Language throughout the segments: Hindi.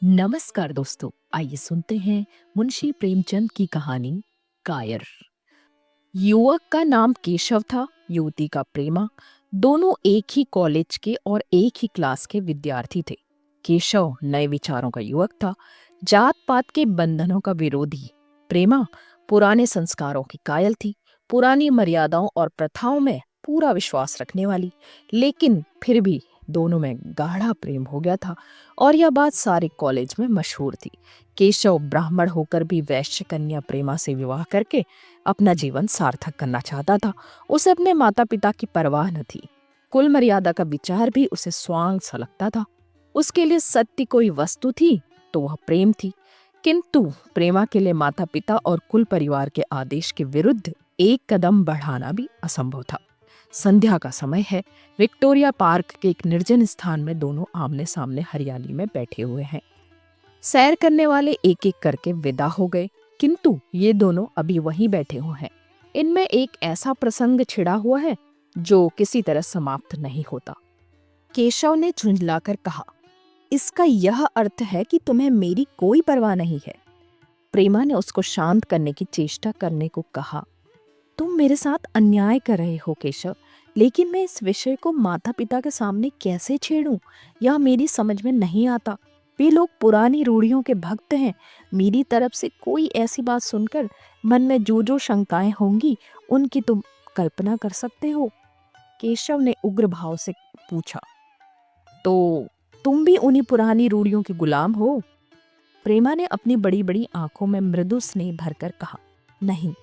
नमस्कार दोस्तों, आइए सुनते हैं मुंशी प्रेमचंद की कहानी कायर। युवक का नाम केशव था, युवती का प्रेमा। दोनों एक ही कॉलेज के और एक ही क्लास के विद्यार्थी थे। केशव नए विचारों का युवक था, जात पात के बंधनों का विरोधी। प्रेमा पुराने संस्कारों की कायल थी, पुरानी मर्यादाओं और प्रथाओं में पूरा विश्वास रखने वाली। लेकिन फिर भी दोनों में गाढ़ा प्रेम हो गया था और यह बात सारे कॉलेज में मशहूर थी। केशव ब्राह्मण होकर भी वैश्य कन्या प्रेमा से विवाह करके अपना जीवन सार्थक करना चाहता था। उसे अपने माता पिता की परवाह न थी। कुल मर्यादा का विचार भी उसे स्वांग सा लगता था। उसके लिए सत्य कोई वस्तु थी तो वह प्रेम थी। किंतु प्रेमा के लिए माता पिता और कुल परिवार के आदेश के विरुद्ध एक कदम बढ़ाना भी असंभव था। संध्या का समय है। विक्टोरिया पार्क के एक निर्जन स्थान में दोनों आमने सामने हरियाली में बैठे हुए हैं। सैर करने वाले एक एक करके विदा हो गए, किंतु ये दोनों अभी वहीं बैठे हुए हैं। इनमें एक ऐसा प्रसंग छिड़ा हुआ है जो किसी तरह समाप्त नहीं होता। केशव ने झुंझलाकर कहा, इसका यह अर्थ है कि तुम्हें मेरी कोई परवाह नहीं है। प्रेमा ने उसको शांत करने की चेष्टा करने को कहा, तुम मेरे साथ अन्याय कर रहे हो केशव, लेकिन मैं इस विषय को माता पिता के सामने कैसे छेड़ूं, यह मेरी समझ में नहीं आता। वे लोग पुरानी रूढ़ियों के भक्त हैं। मेरी तरफ से कोई ऐसी बात सुनकर मन में जो जो शंकाएं होंगी, उनकी तुम कल्पना कर सकते हो। केशव ने उग्र भाव से पूछा, तो तुम भी उन्हीं पुरानी रूढ़ियों के गुलाम हो? प्रेमा ने अपनी बड़ी बड़ी आंखों में मृदु स्नेह भरकर कहा, नहीं,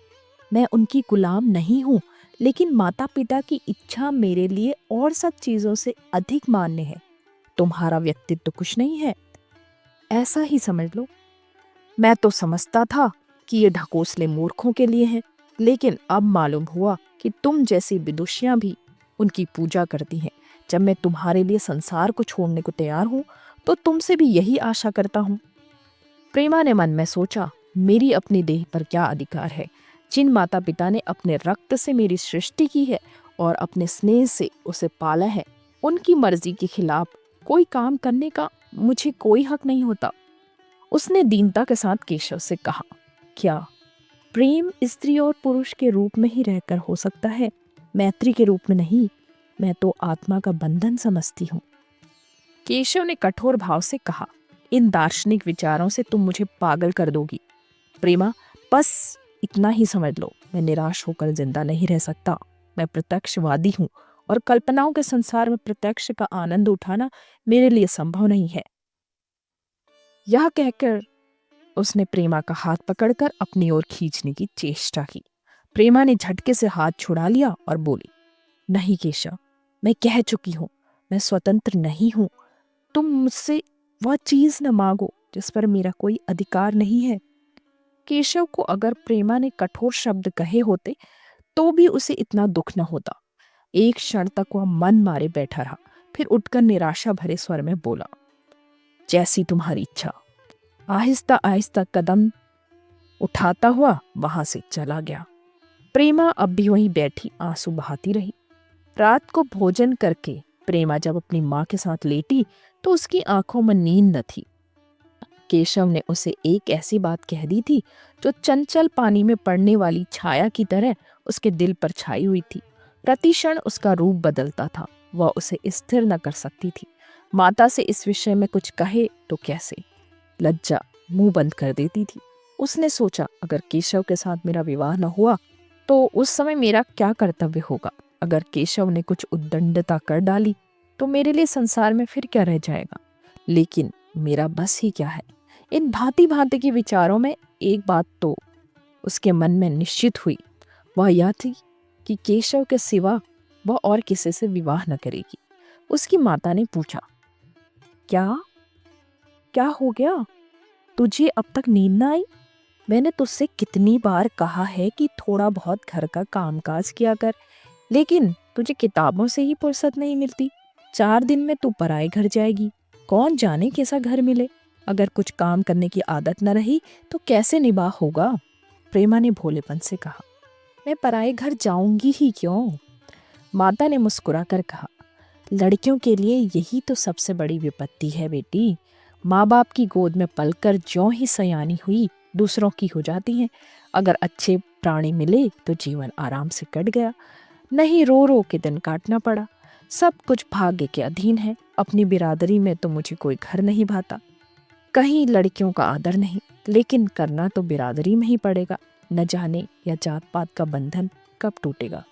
मैं उनकी गुलाम नहीं हूँ, लेकिन माता पिता की इच्छा मेरे लिए और सब चीजों से अधिक मान्य है। तुम्हारा व्यक्तित्व कुछ नहीं है, ऐसा ही समझ लो। मैं तो समझता था कि ये ढकोसले मूर्खों के लिए हैं, लेकिन अब मालूम हुआ कि तुम जैसी विदुषियां भी उनकी पूजा करती हैं। जब मैं तुम्हारे लिए संसार को छोड़ने को तैयार हूँ, तो तुमसे भी यही आशा करता हूँ। प्रेमा ने मन में सोचा, मेरी अपनी देह पर क्या अधिकार है? जिन माता पिता ने अपने रक्त से मेरी सृष्टि की है और अपने स्नेह से उसे पाला है, उनकी मर्जी के खिलाफ कोई काम करने का मुझे कोई हक नहीं होता। उसने दीनता के साथ केशव से कहा, क्या प्रेम स्त्री और पुरुष के रूप में ही रहकर हो सकता है, मैत्री के रूप में नहीं? मैं तो आत्मा का बंधन समझती हूँ। केशव ने कठोर भाव से कहा, इन दार्शनिक विचारों से तुम मुझे पागल कर दोगी। प्रेमा, बस इतना ही समझ लो, मैं निराश होकर जिंदा नहीं रह सकता। मैं प्रत्यक्षवादी हूँ और कल्पनाओं के संसार में प्रत्यक्ष का आनंद उठाना मेरे लिए संभव नहीं है। यह कहकर उसने प्रेमा का हाथ पकड़कर अपनी ओर खींचने की चेष्टा की। प्रेमा ने झटके से हाथ छुड़ा लिया और बोली, नहीं केशव, मैं कह चुकी हूँ, मैं स्वतंत्र नहीं हूँ। तुम मुझसे वह चीज न मांगो जिस पर मेरा कोई अधिकार नहीं है। केशव को अगर प्रेमा ने कठोर शब्द कहे होते तो भी उसे इतना दुख न होता। एक क्षण तक वह मन मारे बैठा रहा, फिर उठकर निराशा भरे स्वर में बोला, जैसी तुम्हारी इच्छा। आहिस्ता आहिस्ता कदम उठाता हुआ वहां से चला गया। प्रेमा अब भी वहीं बैठी आंसू बहाती रही। रात को भोजन करके प्रेमा जब अपनी माँ के साथ लेटी तो उसकी आंखों में नींद न थी। केशव ने उसे एक ऐसी बात कह दी थी जो चंचल पानी में पड़ने वाली छाया की तरह उसके दिल पर छाई हुई थी। प्रतिक्षण उसका रूप बदलता था, वह उसे स्थिर न कर सकती थी। माता से इस विषय में कुछ कहे तो कैसे? लज्जा मुंह बंद कर देती थी। उसने सोचा, अगर केशव के साथ मेरा विवाह न हुआ तो उस समय मेरा क्या कर्तव्य होगा? अगर केशव ने कुछ उद्दंडता कर डाली तो मेरे लिए संसार में फिर क्या रह जाएगा? लेकिन मेरा बस ही क्या है? इन भांति भांति के विचारों में एक बात तो उसके मन में निश्चित हुई, वह यह थी कि केशव के सिवा वह और किसी से विवाह न करेगी। उसकी माता ने पूछा, क्या क्या हो गया? तुझे अब तक नींद न आई? मैंने तुझसे कितनी बार कहा है कि थोड़ा बहुत घर का कामकाज किया कर, लेकिन तुझे किताबों से ही फुर्सत नहीं मिलती। 4 दिन में तू पराए घर जाएगी, कौन जाने कैसा घर मिले। अगर कुछ काम करने की आदत न रही तो कैसे निबाह होगा? प्रेमा ने भोलेपन से कहा, मैं पराए घर जाऊंगी ही क्यों? माता ने मुस्कुरा कर कहा, लड़कियों के लिए यही तो सबसे बड़ी विपत्ति है बेटी। माँ बाप की गोद में पलकर ज्यों ही सयानी हुई दूसरों की हो जाती हैं। अगर अच्छे प्राणी मिले तो जीवन आराम से कट गया, नहीं रो रो के दिन काटना पड़ा। सब कुछ भाग्य के अधीन है। अपनी बिरादरी में तो मुझे कोई घर नहीं भाता, कहीं लड़कियों का आदर नहीं, लेकिन करना तो बिरादरी में ही पड़ेगा। न जाने या जात पात का बंधन कब टूटेगा।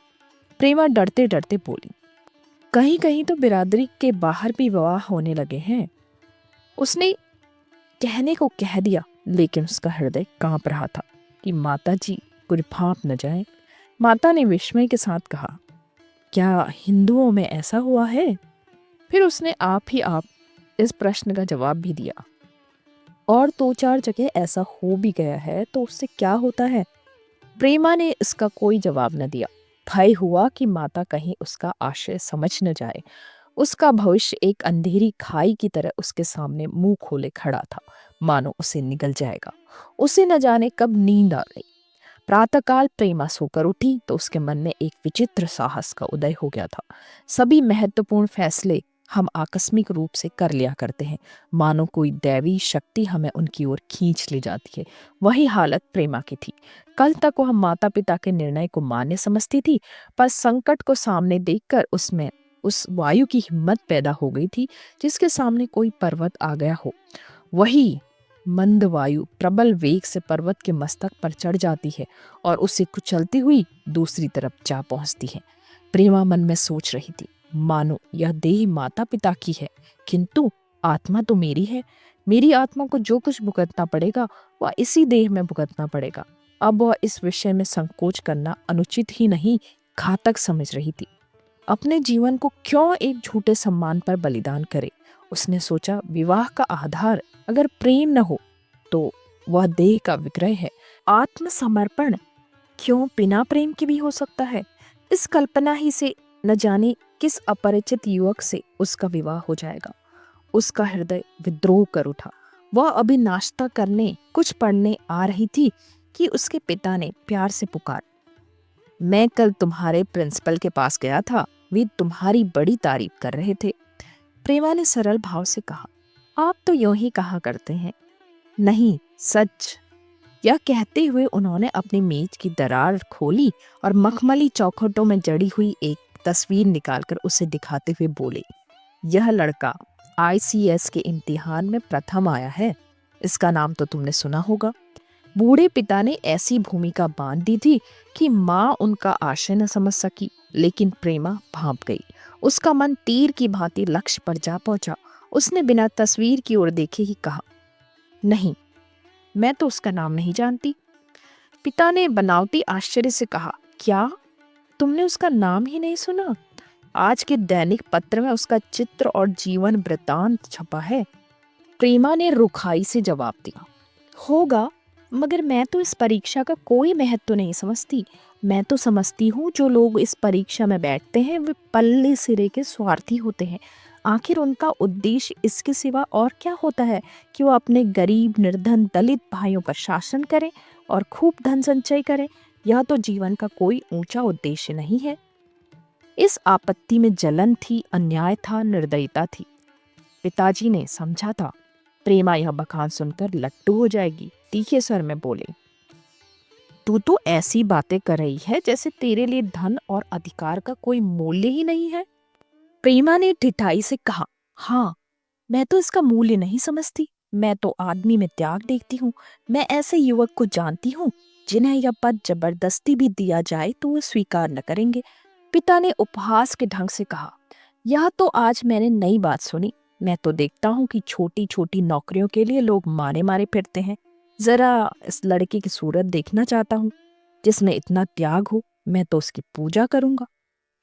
प्रेमा डरते डरते बोली, कहीं कहीं तो बिरादरी के बाहर भी विवाह होने लगे हैं। उसने कहने को कह दिया, लेकिन उसका हृदय कांप रहा था कि माता जी कुछ भाप न जाए। माता ने विस्मय के साथ कहा, क्या हिंदुओं में ऐसा हुआ है? फिर उसने आप इस प्रश्न का जवाब भी दिया, और दो चार जगह ऐसा हो भी गया है तो उससे क्या होता है? प्रेमा ने इसका कोई जवाब न दिया। भय हुआ कि माता कहीं उसका आशय समझ न जाए। उसका भविष्य एक अंधेरी खाई की तरह उसके सामने मुंह खोले खड़ा था, मानो उसे निगल जाएगा। उसे न जाने कब नींद आ गई। प्रातःकाल प्रेमा सोकर उठी तो उसके मन में एक विचित्र साहस का उदय हो गया था। सभी महत्वपूर्ण फैसले हम आकस्मिक रूप से कर लिया करते हैं, मानो कोई दैवी शक्ति हमें उनकी ओर खींच ले जाती है। वही हालत प्रेमा की थी। कल तक वह माता पिता के निर्णय को मान्य समझती थी, पर संकट को सामने देखकर उसमें उस वायु की हिम्मत पैदा हो गई थी जिसके सामने कोई पर्वत आ गया हो। वही मंद वायु प्रबल वेग से पर्वत के मस्तक पर चढ़ जाती है और उसे कुचलती हुई दूसरी तरफ जा पहुंचती है। प्रेमा मन में सोच रही थी, मानो यह देह माता पिता की है, किंतु आत्मा तो मेरी है। मेरी आत्मा को जो कुछ भुगतना पड़ेगा वह इसी देह में भुगतना पड़ेगा। अब वह इस विषय में संकोच करना अनुचित ही नहीं, घातक समझ रही थी। अपने जीवन को क्यों एक झूठे सम्मान पर बलिदान करे? उसने सोचा, विवाह का आधार अगर प्रेम न हो तो वह देह का विक्रय है। आत्मसमर्पण क्यों बिना प्रेम के भी हो सकता है? इस कल्पना ही से न जाने किस अपरिचित युवक से उसका विवाह हो जाएगा। उसका हृदय विद्रोह कर उठा। वह अभी नाश्ता करने कुछ पढ़ने आ रही थी कि उसके पिता ने प्यार से पुकार, मैं कल तुम्हारे प्रिंसिपल के पास गया था, वे तुम्हारी बड़ी तारीफ कर रहे थे। प्रेमा ने सरल भाव से कहा, आप तो यूं ही कहा करते हैं। नहीं, सच। यह कहते हुए उन्होंने अपनी मेज की दरार खोली और मखमली चौखटों में जड़ी हुई एक तस्वीर निकालकर उसे दिखाते हुए बोले, यह लड़का ICS के इम्तिहान में प्रथम आया है। इसका नाम तो तुमने सुना होगा। बूढ़े पिता ने ऐसी भूमिका बांध दी थी कि माँ उनका आशय न समझ सकी, लेकिन प्रेमा भांप गई। उसका मन तीर की भांति लक्ष्य पर जा पहुंचा। उसने बिना तस्वीर की ओर देखे ही कहा, नहीं, मैं तो उसका नाम नहीं जानती। पिता ने बनावटी आश्चर्य से कहा, क्या तुमने उसका नाम ही नहीं सुना? आज के दैनिक पत्र में उसका चित्र और जीवन वृतांत छपा है। प्रेमा ने रुखाई से जवाब दिया, होगा, मगर मैं तो इस परीक्षा का कोई महत्व नहीं समझती। मैं तो समझती हूँ जो लोग इस परीक्षा में बैठते हैं वे पल्ले सिरे के स्वार्थी होते हैं। आखिर उनका उद्देश्य इसके सिवा और क्या होता है कि वो अपने गरीब निर्धन दलित भाइयों पर शासन करें और खूब धन संचय करें। यह तो जीवन का कोई ऊंचा उद्देश्य नहीं है। इस आपत्ति में जलन थी, अन्याय था, निर्दयता थी। पिताजी ने समझा था प्रेमा यह बखान सुनकर लट्टू हो जाएगी। तीखे स्वर में बोले, तू तो ऐसी बातें कर रही है जैसे तेरे लिए धन और अधिकार का कोई मूल्य ही नहीं है। प्रेमा ने ढिठाई से कहा, हाँ, मैं तो इसका मूल्य नहीं समझती। मैं तो आदमी में त्याग देखती हूँ। मैं ऐसे युवक को जानती हूँ जिन्हें यह पद जबरदस्ती भी दिया जाए तो वो स्वीकार न करेंगे। पिता ने उपहास के ढंग से कहा, यह तो आज मैंने नई बात सुनी। मैं तो देखता हूँ कि छोटी छोटी नौकरियों के लिए लोग मारे मारे फिरते हैं। जरा इस लड़के की सूरत देखना चाहता हूँ, जिसमें इतना त्याग हो। मैं तो उसकी पूजा करूंगा।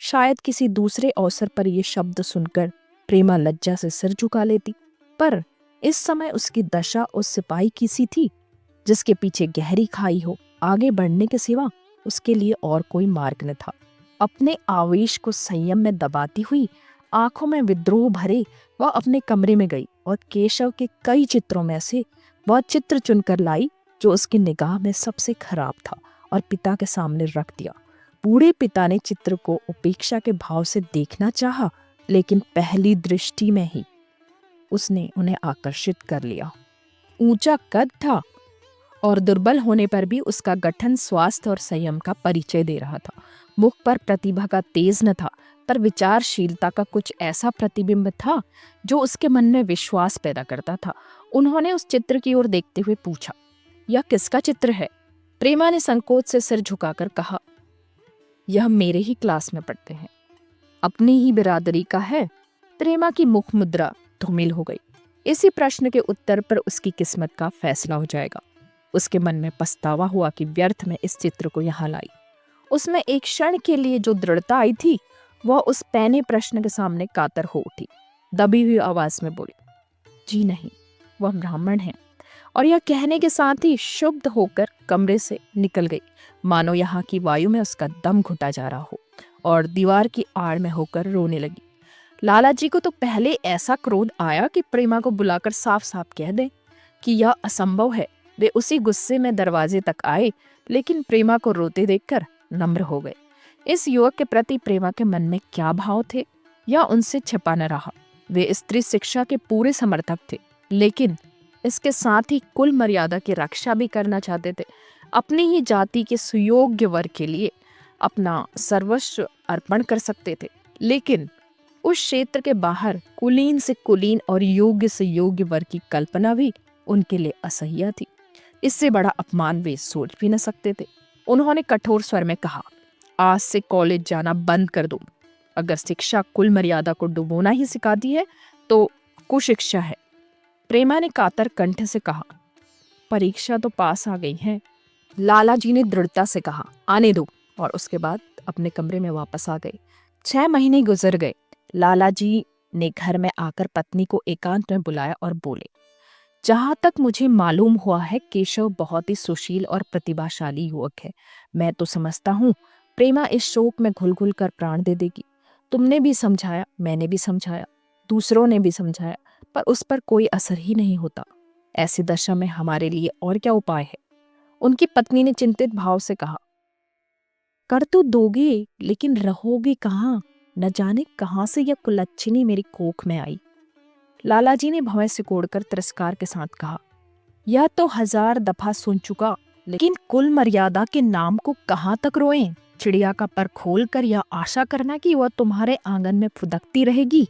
शायद किसी दूसरे अवसर पर ये शब्द सुनकर प्रेमा लज्जा से सिर झुका लेती, पर इस समय उसकी दशा उस सिपाही की सी थी जिसके पीछे गहरी खाई हो। आगे बढ़ने के सिवा उसके लिए और कोई मार्ग न था। अपने आवेश को संयम में दबाती हुई, आंखों में विद्रोह भरे, वह अपने कमरे में गई और केशव के कई चित्रों में से वह चित्र चुनकर लाई जो उसकी निगाह में सबसे खराब था और पिता के सामने रख दिया। बूढ़े पिता ने चित्र को उपेक्षा के भाव से देखना चाहा, लेकिन पहली दृष्टि में ही उसने उन्हें आकर्षित कर लिया। ऊंचा कद था और दुर्बल होने पर भी उसका गठन स्वास्थ्य और संयम का परिचय दे रहा था। मुख पर प्रतिभा का तेज न था, पर विचारशीलता का कुछ ऐसा प्रतिबिंब था जो उसके मन में विश्वास पैदा करता था। उन्होंने उस चित्र की ओर देखते हुए पूछा, यह किसका चित्र है? प्रेमा ने संकोच से सिर झुकाकर कहा, यह मेरे ही क्लास में पढ़ते हैं, अपनी ही बिरादरी का है। प्रेमा की मुख मुद्रा धूमिल हो गई। इसी प्रश्न के उत्तर पर उसकी किस्मत का फैसला हो जाएगा। उसके मन में पछतावा हुआ कि व्यर्थ में इस चित्र को यहाँ लाई। उसमें एक क्षण के लिए जो दृढ़ता आई थी, वह उस पैने प्रश्न के सामने कातर हो उठी। दबी हुई आवाज में बोली, जी नहीं, वह ब्राह्मण है। और यह कहने के साथ ही शुद्ध होकर कमरे से निकल गई, मानो यहाँ की वायु में उसका दम घुटा जा रहा हो, और दीवार की आड़ में होकर रोने लगी। लाला जी को तो पहले ऐसा क्रोध आया कि प्रेमा को बुलाकर साफ साफ कह दे कि यह असंभव है। वे उसी गुस्से में दरवाजे तक आए, लेकिन प्रेमा को रोते देखकर नम्र हो गए। इस युवक के प्रति प्रेमा के मन में क्या भाव थे, यह उनसे छिपा न रहा। वे स्त्री शिक्षा के पूरे समर्थक थे, लेकिन इसके साथ ही कुल मर्यादा की रक्षा भी करना चाहते थे। अपनी ही जाति के सुयोग्य वर्ग के लिए अपना सर्वस्व अर्पण कर सकते थे, लेकिन उस क्षेत्र के बाहर कुलीन से कुलीन और योग्य से योग्य वर्ग की कल्पना भी उनके लिए असह्य थी। इससे बड़ा अपमान वे सोच भी न सकते थे। उन्होंने कठोर स्वर में कहा, आज से कॉलेज जाना बंद कर दो। अगर शिक्षा कुल मर्यादा को डुबोना ही सिखाती है तो कुशिक्षा है। प्रेमा ने कातर कंठ से कहा, परीक्षा तो पास आ गई है। लाला जी ने दृढ़ता से कहा, आने दो, और उसके बाद अपने कमरे में वापस आ गए। 6 महीने गुजर गए। लाला जी ने घर में आकर पत्नी को एकांत में बुलाया और बोले, जहां तक मुझे मालूम हुआ है, केशव बहुत ही सुशील और प्रतिभाशाली युवक है। मैं तो समझता हूँ प्रेमा इस शोक में घुल घुल कर प्राण दे देगी। तुमने भी समझाया, मैंने भी समझाया, दूसरों ने भी समझाया, पर उस पर कोई असर ही नहीं होता। ऐसी दशा में हमारे लिए और क्या उपाय है? उनकी पत्नी ने चिंतित भाव से कहा, कर तो दोगे, लेकिन रहोगे कहाँ? न जाने कहाँ से यह कुलच्छिनी मेरी कोख में आई। लाला जी ने भवें सिकोड़कर तिरस्कार के साथ कहा, यह तो 1000 दफा सुन चुका, लेकिन कुल मर्यादा के नाम को कहाँ तक रोएं? चिड़िया का पर खोल कर यह आशा करना कि वह तुम्हारे आंगन में फुदकती रहेगी,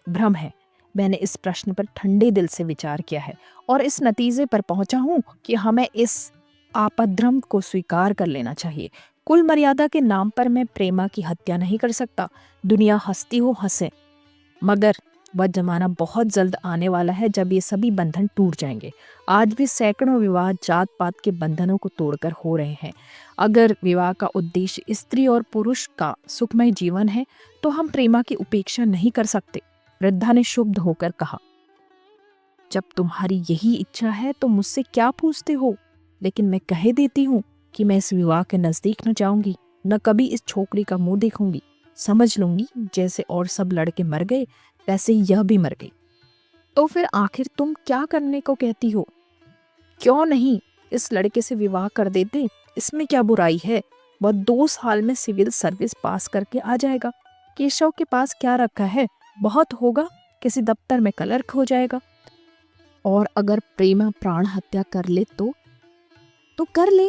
भ्रम है। मैंने इस प्रश्न पर ठंडे दिल से विचार किया है और इस नतीजे पर पहुंचा हूं कि हमें इस आपद्रम को स्वीकार कर लेना चाहिए। कुल मर्यादा के नाम पर मैं प्रेमा की हत्या नहीं कर सकता। दुनिया हंसती हो हंसे, मगर वह जमाना बहुत जल्द आने वाला है जब ये सभी बंधन टूट जाएंगे। आज भी सैकड़ों विवाह जात पात के बंधनों को तोड़कर हो रहे हैं। अगर विवाह का उद्देश्य स्त्री और पुरुष का सुखमय जीवन है तो हम प्रेमा की उपेक्षा नहीं कर सकते। वृद्धा ने क्षुब्ध होकर कहा, जब तुम्हारी यही इच्छा है तो मुझसे क्या पूछते हो? लेकिन मैं कह देती हूँ कि मैं इस विवाह के नजदीक न जाऊंगी, न कभी इस छोकरी का मुंह देखूंगी। समझ लूंगी जैसे और सब लड़के मर गए वैसे ही यह भी मर गई। तो फिर आखिर तुम क्या करने को कहती हो? क्यों नहीं इस लड़के से विवाह कर देते? इसमें क्या बुराई है? वह 2 साल में सिविल सर्विस पास करके आ जाएगा। केशव के पास क्या रखा है? बहुत होगा, किसी दफ्तर में क्लर्क हो जाएगा। और अगर प्रेमा प्राण हत्या कर ले तो कर ले।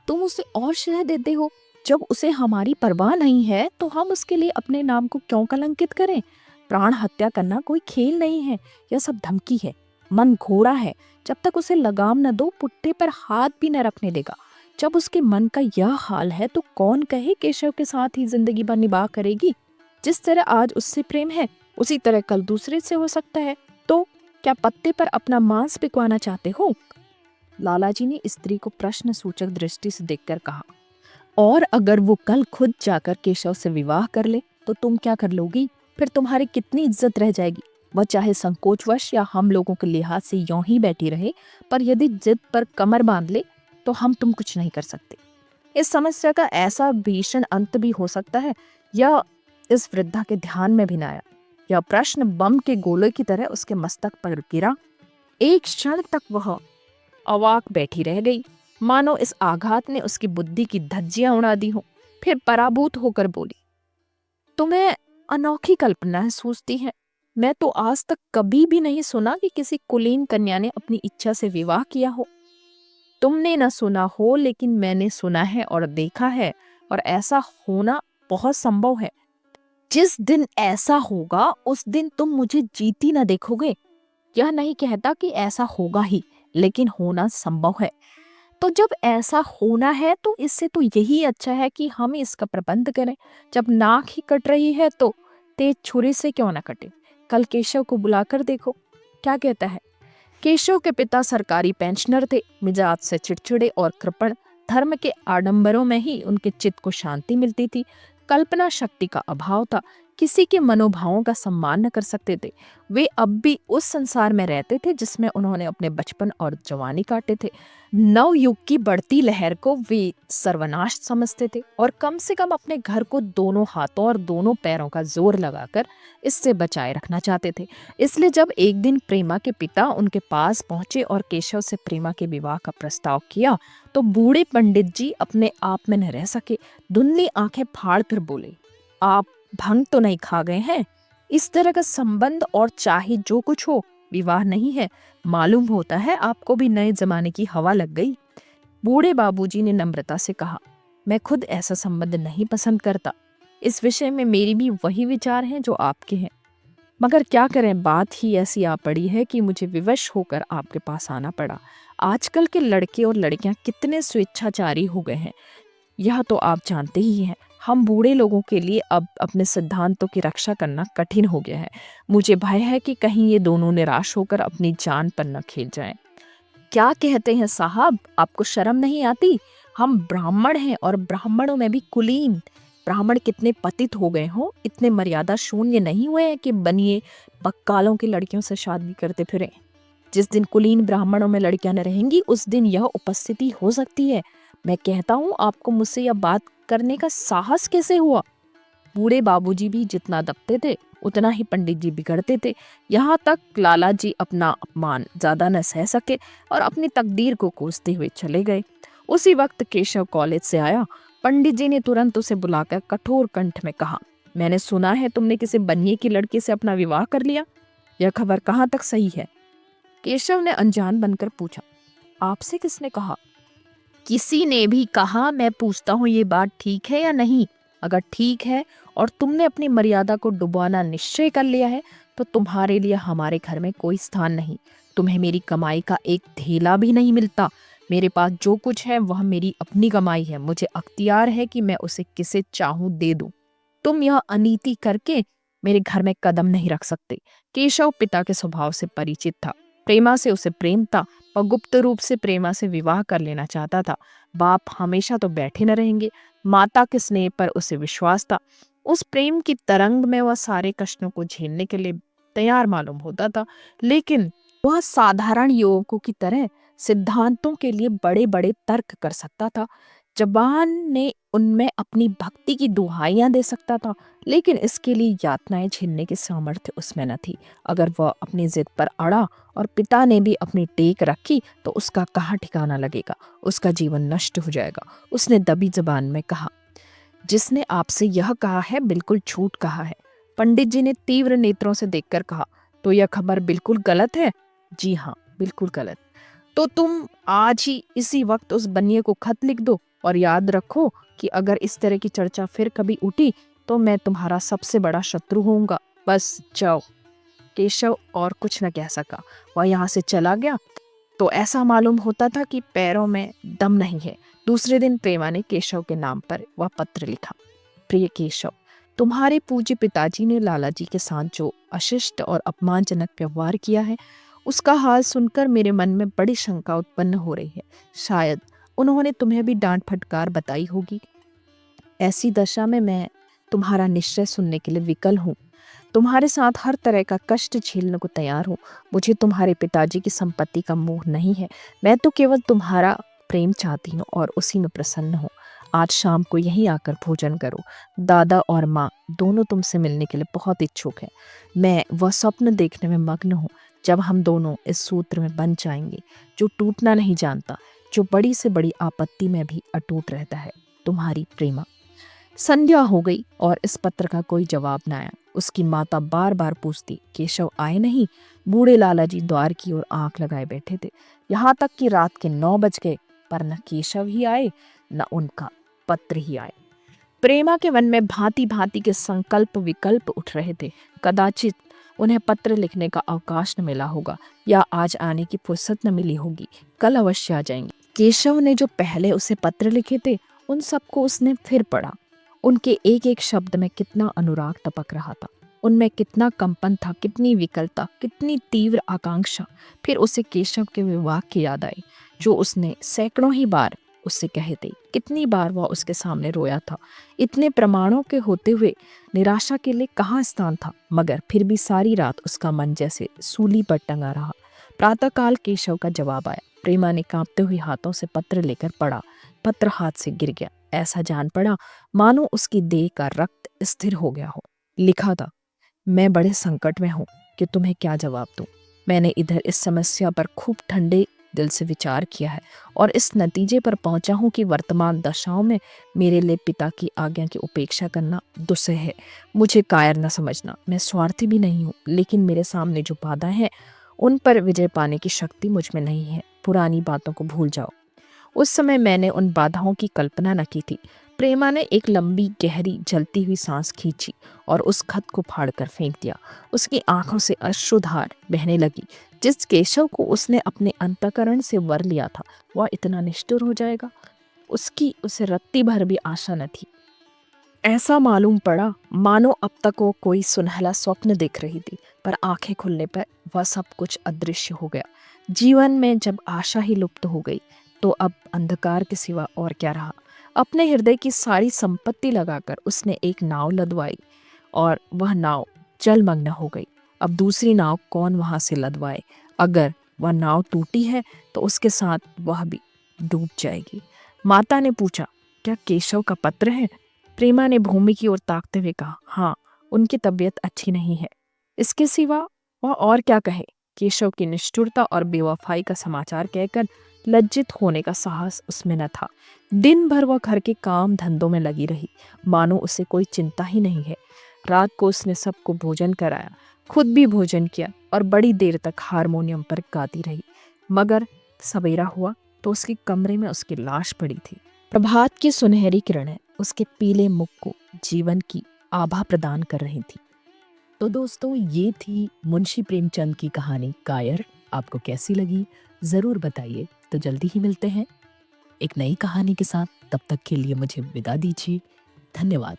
तुम उसे और शह देते हो। जब उसे हमारी परवाह नहीं है तो हम उसके लिए अपने नाम को क्यों कलंकित करें? प्राण हत्या करना कोई खेल नहीं है, यह सब धमकी है। मन घोड़ा है, जब तक उसे लगाम न दो पुट्ठे पर हाथ भी न रखने देगा। जब उसके मन का यह हाल है तो कौन कहे केशव के साथ ही जिंदगी भर निभाह करेगी? जिस तरह आज उससे प्रेम है उसी तरह कल दूसरे से हो सकता है। तो क्या पत्ते पर अपना मांस पिकवाना चाहते हो? लालाजी ने स्त्री को प्रश्न सूचक दृष्टि से देखकर कहा, और अगर वो कल खुद जाकर केशव से विवाह कर ले तो तुम क्या कर लोगी? फिर तुम्हारी कितनी इज्जत रह जाएगी? वह चाहे संकोचवश या हम लोगों के लिहाज से यूं ही बैठी रहे, पर यदि जिद पर कमर बांध ले तो हम तुम कुछ नहीं कर सकते। इस समस्या का ऐसा भीषण अंत भी हो सकता है, यह इस वृद्धा के ध्यान में भी न आया। यह प्रश्न बम के गोले की तरह उसके मस्तक पर गिरा। एक क्षण तक वह अवाक बैठी रह गई, मानो इस आघात ने उसकी बुद्धि की धज्जियां उड़ा दी हो। फिर पराभूत होकर बोली, तुम्हें अनोखी कल्पनाएं सूझती हैं। मैं तो आज तक कभी भी नहीं सुना कि किसी कुलीन कन्या ने अपनी इच्छा से विवाह किया हो। तुमने न सुना हो, लेकिन मैंने सुना है और देखा है, और ऐसा होना बहुत संभव है। जिस दिन ऐसा होगा उस दिन तुम मुझे जीती न देखोगे। यह नहीं कहता कि ऐसा होगा ही, लेकिन होना संभव है। तो जब ऐसा होना है तो इससे तो यही अच्छा है कि हम इसका प्रबंध करें। जब नाक ही कट रही है तो तेज छुरी से क्यों ना कटे। कल केशव को बुलाकर देखो क्या कहता है। केशव के पिता सरकारी पेंशनर थे, मिजाज से चिड़चिड़े और कृपण। धर्म के आडंबरों में ही उनके चित्त को शांति मिलती थी। कल्पना शक्ति का अभाव था, किसी के मनोभावों का सम्मान न कर सकते थे। वे अब भी उस संसार में रहते थे जिसमें उन्होंने अपने बचपन और जवानी काटे थे। नवयुग की बढ़ती लहर को वे सर्वनाश समझते थे और कम से कम अपने घर को दोनों हाथों और दोनों पैरों का जोर लगाकर इससे बचाए रखना चाहते थे। इसलिए जब एक दिन प्रेमा के पिता उनके पास पहुंचे और केशव से प्रेमा के विवाह का प्रस्ताव किया तो बूढ़े पंडित जी अपने आप में न रह सके। धुंधली आंखें फाड़ कर बोले, आप भंग तो नहीं खा गए हैं? इस तरह का संबंध और चाहे जो कुछ हो, विवाह नहीं है। मालूम होता है आपको भी नए जमाने की हवा लग गई। बूढ़े बाबूजी ने नम्रता से कहा, मैं खुद ऐसा संबंध नहीं पसंद करता। इस विषय में मेरी भी वही विचार हैं जो आपके हैं, मगर क्या करें, बात ही ऐसी आ पड़ी है कि मुझे विवश होकर आपके पास आना पड़ा। आजकल के लड़के और लड़कियां कितने स्वेच्छाचारी हो गए हैं, यह तो आप जानते ही हैं। हम बूढ़े लोगों के लिए अब अपने सिद्धांतों की रक्षा करना कठिन हो गया है। मुझे भय है कि कहीं ये दोनों निराश होकर अपनी जान पर न खेल जाएं। क्या कहते हैं साहब, आपको शर्म नहीं आती? हम ब्राह्मण हैं और ब्राह्मणों में भी कुलीन। ब्राह्मण कितने पतित हो गए हो, इतने मर्यादा शून्य नहीं हुए हैं कि बनिए बक्कालों की लड़कियों से शादी करते फिरें। जिस दिन कुलीन ब्राह्मणों में लड़कियां न रहेंगी उस दिन यह उपस्थिति हो सकती है। मैं कहता हूँ, आपको मुझसे यह बात करने का साहस कैसे हुआ? बूढ़े बाबूजी भी जितना दबते थे उतना ही पंडित जी बिगड़ते थे। यहाँ तक लाला जी अपना अपमान ज्यादा न सह सके और अपनी तकदीर को कोसते हुए चले गए। उसी वक्त केशव कॉलेज से आया। पंडित जी ने तुरंत उसे बुलाकर कठोर कंठ में कहा, मैंने सुना है तुमने किसी बनिए की लड़की से अपना विवाह कर लिया। यह खबर कहाँ तक सही है? केशव ने अनजान बनकर पूछा, आपसे किसने कहा? किसी ने भी कहा। मैं पूछता हूँ, ये बात ठीक है या नहीं? अगर ठीक है और तुमने अपनी मर्यादा को डुबाना निश्चय कर लिया है तो तुम्हारे लिए हमारे घर में कोई स्थान नहीं। तुम्हें मेरी कमाई का एक धेला भी नहीं मिलता। मेरे पास जो कुछ है वह मेरी अपनी कमाई है। मुझे अख्तियार है कि मैं उसे किसे चाहूं दे दूं। तुम यह अनीति करके मेरे घर में कदम नहीं रख सकते। केशव पिता के स्वभाव से परिचित था। प्रेमा से उसे प्रेम था और गुप्त रूप से प्रेमा से विवाह कर लेना चाहता था। बाप हमेशा तो बैठे न रहेंगे। माता के स्नेह पर उसे विश्वास था। उस प्रेम की तरंग में वह सारे कष्टों को झेलने के लिए तैयार मालूम होता था, लेकिन वह साधारण युवकों की तरह सिद्धांतों के लिए बड़े बड़े तर्क कर सकता था। जबान ने उनमें अपनी भक्ति की दुहाइयां दे सकता था, लेकिन इसके लिए यातनाएं झेलने की सामर्थ्य उसमें न थी। अगर वह अपनी जिद पर अड़ा और पिता ने भी अपनी टेक रखी तो उसका कहाँ ठिकाना लगेगा, उसका जीवन नष्ट हो जाएगा। उसने दबी जबान में कहा, जिसने आपसे यह कहा है बिल्कुल झूठ कहा है। पंडित जी ने तीव्र नेत्रों से देखकर कहा, तो यह खबर बिल्कुल गलत है? जी हाँ, बिल्कुल गलत। तो तुम आज ही इसी वक्त उस बनिए को खत लिख दो और याद रखो कि अगर इस तरह की चर्चा फिर कभी उठी तो मैं तुम्हारा सबसे बड़ा शत्रु होऊंगा। बस जाओ। केशव और कुछ न कह सका। वह यहाँ से चला गया तो ऐसा मालूम होता था कि पैरों में दम नहीं है। दूसरे दिन प्रेमा ने केशव के नाम पर वह पत्र लिखा, प्रिय केशव, तुम्हारे पूज्य पिताजी ने लाला जी के साथ जो अशिष्ट और अपमानजनक व्यवहार किया है उसका हाल सुनकर मेरे मन में बड़ी शंका उत्पन्न हो रही है। शायद उन्होंने तुम्हें भी डांट फटकार बताई होगी। ऐसी दशा में मैं तुम्हारा निश्चय सुनने के लिए विकल हूँ। तुम्हारे साथ हर तरह का कष्ट झेलने को तैयार हूँ। मुझे तुम्हारे पिताजी की संपत्ति का मोह नहीं है। मैं तो केवल तुम्हारा प्रेम चाहती हूँ और उसी में प्रसन्न हूँ। आज शाम को यहीं आकर भोजन करो। दादा और माँ दोनों तुमसे मिलने के लिए बहुत इच्छुक हैं। मैं वह स्वप्न देखने में मग्न हूँ जब हम दोनों इस सूत्र में बंध जाएंगे जो टूटना नहीं जानता, जो बड़ी से बड़ी आपत्ति में भी अटूट रहता है। तुम्हारी प्रेमा। संध्या हो गई और इस पत्र का कोई जवाब न आया। उसकी माता बार बार पूछती, केशव आए नहीं? बूढ़े लाला जी द्वार की ओर आंख लगाए बैठे थे। यहाँ तक कि रात के 9 बज गए, पर न केशव ही आए, न उनका पत्र ही आए। प्रेमा के मन में भांति भांति के संकल्प विकल्प उठ रहे थे। कदाचित उन्हें पत्र लिखने का अवकाश न मिला होगा, या आज आने की फुर्सत न मिली होगी, कल अवश्य आ जाएंगे। केशव ने जो पहले उसे पत्र लिखे थे, उन सबको उसने फिर पढ़ा। उनके एक एक शब्द में कितना अनुराग टपक रहा था, उनमें कितना कंपन था, कितनी विकलता, कितनी तीव्र आकांक्षा। फिर उसे केशव के वे वाक्य याद आए जो उसने सैकड़ों ही बार उससे कहे थे। कितनी बार वह उसके सामने रोया था। इतने प्रमाणों के होते हुए निराशा के लिए कहाँ स्थान था, मगर फिर भी सारी रात उसका मन जैसे सूली पर टंगा रहा। प्रातःकाल केशव का जवाब आया। प्रेमा ने कांपते हुए हाथों से पत्र लेकर पढ़ा। पत्र हाथ से गिर गया। ऐसा जान पड़ा मानो उसकी देह का रक्त स्थिर हो गया हो। लिखा था, मैं बड़े संकट में हूँ कि तुम्हें क्या जवाब दूं। मैंने इधर इस समस्या पर खूब ठंडे दिल से विचार किया है और इस नतीजे पर पहुंचा हूँ कि वर्तमान दशाओं में मेरे लिए पिता की आज्ञा की उपेक्षा करना दुस्सह है। मुझे कायर न समझना, मैं स्वार्थी भी नहीं हूँ, लेकिन मेरे सामने जो बाधाएं हैं उन पर विजय पाने की शक्ति मुझ में नहीं है। पुरानी बातों को भूल जाओ। उस समय मैंने उन बाधाओं की कल्पना न की थी। प्रेमा ने एक लंबी गहरी जलती हुई सांस खींची और उस खत को फाड़कर फेंक दिया। उसकी आंखों से अश्रुधार बहने लगी। जिस केशव को उसने अपने अंतःकरण से वर लिया था, वह इतना निष्ठुर हो जाएगा, उसकी उसे रत्ती भर भी आशा न थी। ऐसा मालूम पड़ा मानो अब तक वो कोई सुनहला स्वप्न देख रही थी, पर आंखें खुलने पर वह सब कुछ अदृश्य हो गया। जीवन में जब आशा ही लुप्त हो गई, तो अब अंधकार के सिवा और क्या रहा। अपने हृदय की सारी संपत्ति लगाकर उसने एक नाव लदवाई और वह नाव जलमग्न हो गई। अब दूसरी नाव कौन वहां से लदवाए? अगर वह नाव टूटी है तो उसके साथ वह भी डूब जाएगी। माता ने पूछा, क्या केशव का पत्र है? प्रेमा ने भूमि की ओर ताकते हुए कहा, हाँ, उनकी तबीयत अच्छी नहीं है। इसके सिवा वह और क्या कहे? केशव की निष्ठुरता और बेवफाई का समाचार कहकर लज्जित होने का साहस उसमें न था। दिन भर वह घर के काम धंधों में लगी रही, मानो उसे कोई चिंता ही नहीं है। रात को उसने सबको भोजन कराया, खुद भी भोजन किया और बड़ी देर तक हारमोनियम पर गाती रही। मगर सवेरा हुआ तो उसके कमरे में उसकी लाश पड़ी थी। प्रभात की सुनहरी किरणें उसके पीले मुख को जीवन की आभा प्रदान कर रही थी। तो दोस्तों, ये थी मुंशी प्रेमचंद की कहानी कायर। आपको कैसी लगी जरूर बताइए। तो जल्दी ही मिलते हैं एक नई कहानी के साथ। तब तक के लिए मुझे विदा दीजिए। धन्यवाद।